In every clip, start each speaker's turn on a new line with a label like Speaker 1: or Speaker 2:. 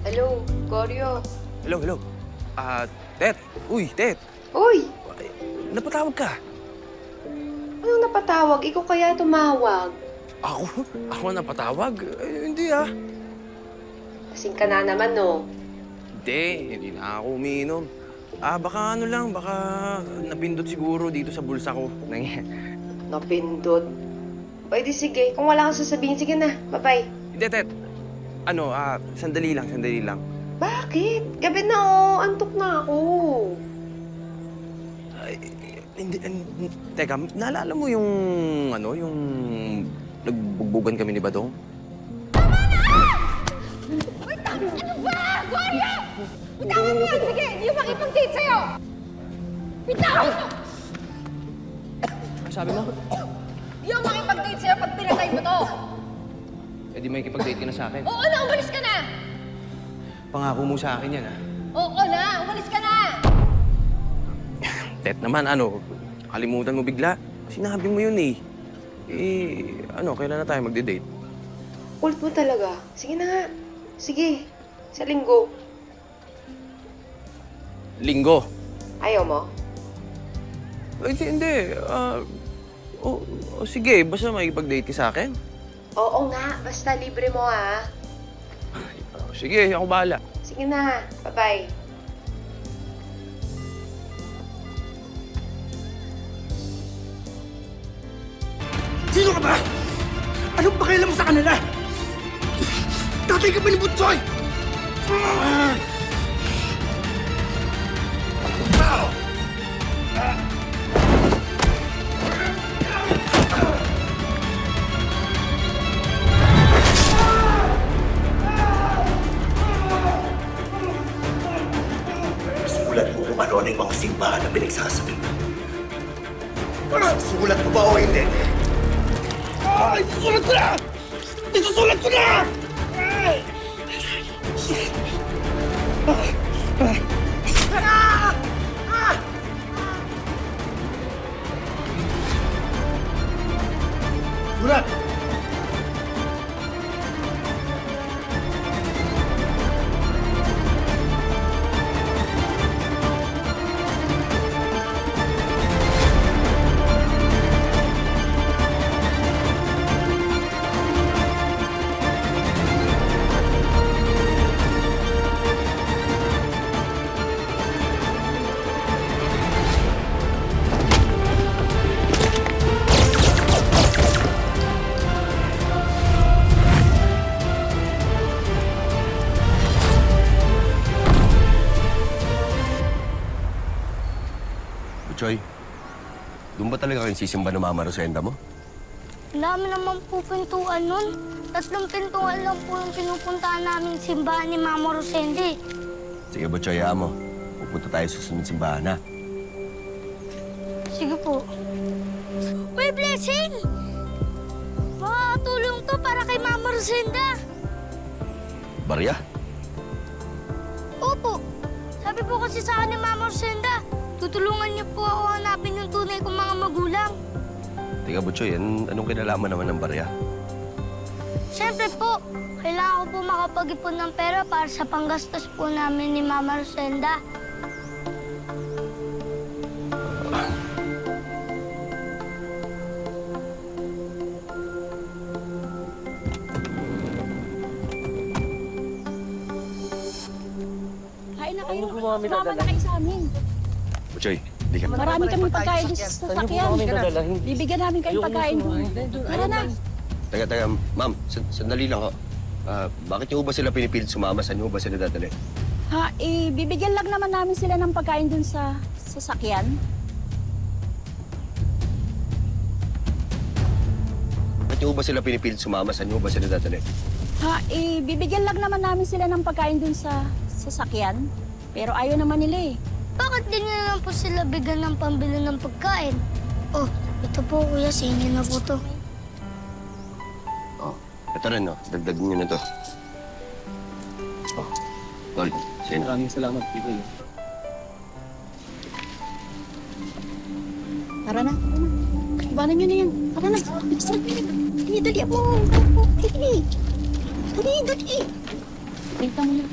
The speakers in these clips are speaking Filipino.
Speaker 1: Hello, Goryo.
Speaker 2: Hello. Tet. Uy, Tet.
Speaker 1: Uy!
Speaker 2: Napatawag ka.
Speaker 1: Anong napatawag? Ikaw kaya tumawag?
Speaker 2: Ako? Ako napatawag? Hindi ah.
Speaker 1: Kasing ka na naman, no?
Speaker 2: Hindi na ako umiinom. Baka baka napindot siguro dito sa bulsa ko.
Speaker 1: Napindot. Pwede sige. Kung wala kang sasabihin, sige na. Bye-bye.
Speaker 2: Hindi, Tet. Sandali lang.
Speaker 1: Bakit? Gabi na, oh. Antok na ako.
Speaker 2: Teka, naalala mo yung, yung nagbugbugan kami ni Badong?
Speaker 3: Wait, ano ba? Gloria! Bitawan mo yan! Sige, hindi yung makipag-date sa'yo! Bitawan mo!
Speaker 2: Ano sabi mo?
Speaker 3: Hindi yung makipag-date sa'yo pag pinatay mo to!
Speaker 2: Di may kipag-date ka na sa akin.
Speaker 3: Oo na, umalis ka na!
Speaker 2: Pangako mo sa akin yan, ha?
Speaker 3: Oo na, umalis ka na!
Speaker 2: Tet naman, kalimutan mo bigla. Sinabi mo yun eh. Kailan na tayo magde-date?
Speaker 1: Kulit mo talaga. Sige na nga. Sige. Sa linggo.
Speaker 2: Linggo.
Speaker 1: Ayaw mo?
Speaker 2: Hindi. Sige, basta makikipag-date ka sa akin.
Speaker 1: Oo nga. Basta libre mo, ha?
Speaker 2: Sige, ako bahala.
Speaker 1: Sige na. Bye-bye.
Speaker 4: Sino ka ba? Anong pakialam mo sa kanila? Tatay ka ba ni Butchoy? Sulat mo kung ano yung mga simbahan na pinagsasabi mo. Sulat mo ba o hindi? Isusulat ko na! Isusulat ko na! Sulat!
Speaker 5: Choy, doon ba talaga kayo sisimba ng Mama Rosenda mo?
Speaker 6: Ang dami naman po pintuan nun. 3 pintuan lang po yung pinupuntahan namin simbahan ni Mama Rosenda.
Speaker 5: Sige ba, Choy, mo? Pupunta tayo sa susunod simbahan, ha?
Speaker 6: Sige po. Uy, Blessing! Makakatulong to para kay Mama Rosenda.
Speaker 5: Barya?
Speaker 6: Opo. Sabi po kasi sa akin ni Mama Rosenda, tutulungan niyo po ako hanapin yung tunay kong mga magulang.
Speaker 5: Teka, Butchoy, anong kinalaman naman ng barya?
Speaker 6: Siyempre po, kailangan ko po makapag-ipon ng pera para sa panggastos po namin ni Mama Rosenda.
Speaker 7: Kain na kayo. Sumama na kayo sa amin.
Speaker 5: Butchoy, hindi ka...
Speaker 7: Marami kaming pagkain dito sa sasakyan. Bibigyan namin kayong pagkain doon. Tara na.
Speaker 5: Teka, ma'am, sandali lang, ho. Bakit niyo ba sila pinipilit sumama? Saan niyo ba sila dadali?
Speaker 7: Bibigyan lang naman namin sila ng pagkain doon sa sasakyan.
Speaker 5: Bakit niyo ba sila pinipilit sumama? Saan niyo ba sila dadali?
Speaker 7: Bibigyan lang naman namin sila ng pagkain doon sa sasakyan. Pero ayaw naman nila eh.
Speaker 6: Bakit di niyo naman po sila bigyan ng pambili ng pagkain? Oh, ito po kuya, sa inyo na po to.
Speaker 5: Ito rin, no? Dagdag niyo na to. Tol, sino?
Speaker 8: Maraming salamat, Tito.
Speaker 7: Tara na. Ibanan nyo na yan. Tara na. Dali, dali mo. Dali. Dali. Wait ka muna.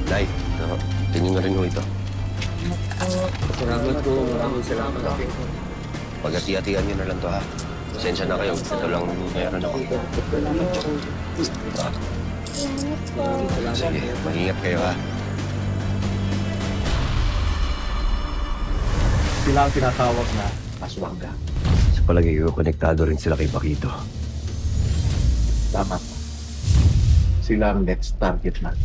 Speaker 5: Nay, tingin na rin ho ito.
Speaker 8: Salamat.
Speaker 5: Pag-hati-hatian nyo na lang to, ha? Pasensya na kayo. Ito lang meron ako. Sige, mag-ingat kayo, ha?
Speaker 8: Sila ang tinatawag na aswangga.
Speaker 5: Sa palagay ko, konektado rin sila kay Paquito.
Speaker 8: Tama. Sila ang next target na.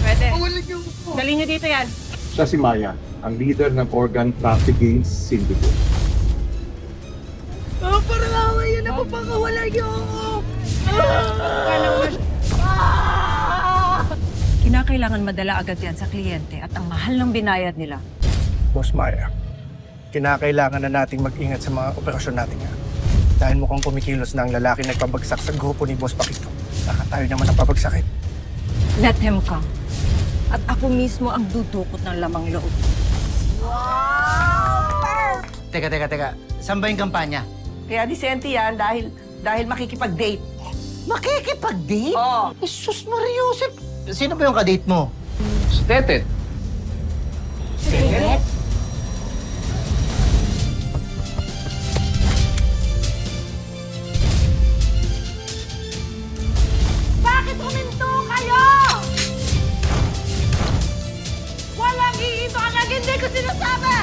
Speaker 3: Pwede. Dali niyo dito yan.
Speaker 8: Siya si Maya, ang leader ng organ trafficking syndicate.
Speaker 9: Kinakailangan madala agad yan sa kliyente at ang mahal ng binayad nila.
Speaker 4: Boss Maya, kinakailangan na nating mag-ingat sa mga operasyon natin nga. Dahil mukhang kumikilos na ang lalaki nagpabagsak sa grupo ni Boss Paquito. Saka tayo naman ang pabagsakin.
Speaker 9: Let him come. At ako mismo ang dudukot ng lamang loob.
Speaker 10: Teka. Saan ba yung kampanya?
Speaker 9: Kaya disente yan dahil makikipag-date.
Speaker 10: Makikipag-date?
Speaker 9: Oo.
Speaker 10: Jesus Maria Joseph! Sino ba yung kadate mo?
Speaker 8: Stetet!
Speaker 3: Bakit huminto kayo? Walang iito ang hindi ko sinasabi!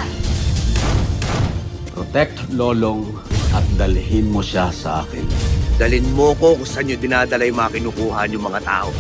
Speaker 11: Protect Lolong at dalhin mo siya sa akin.
Speaker 2: Dalin mo ko kung saan nyo dinadala yung mga kinukuha yung mga tao.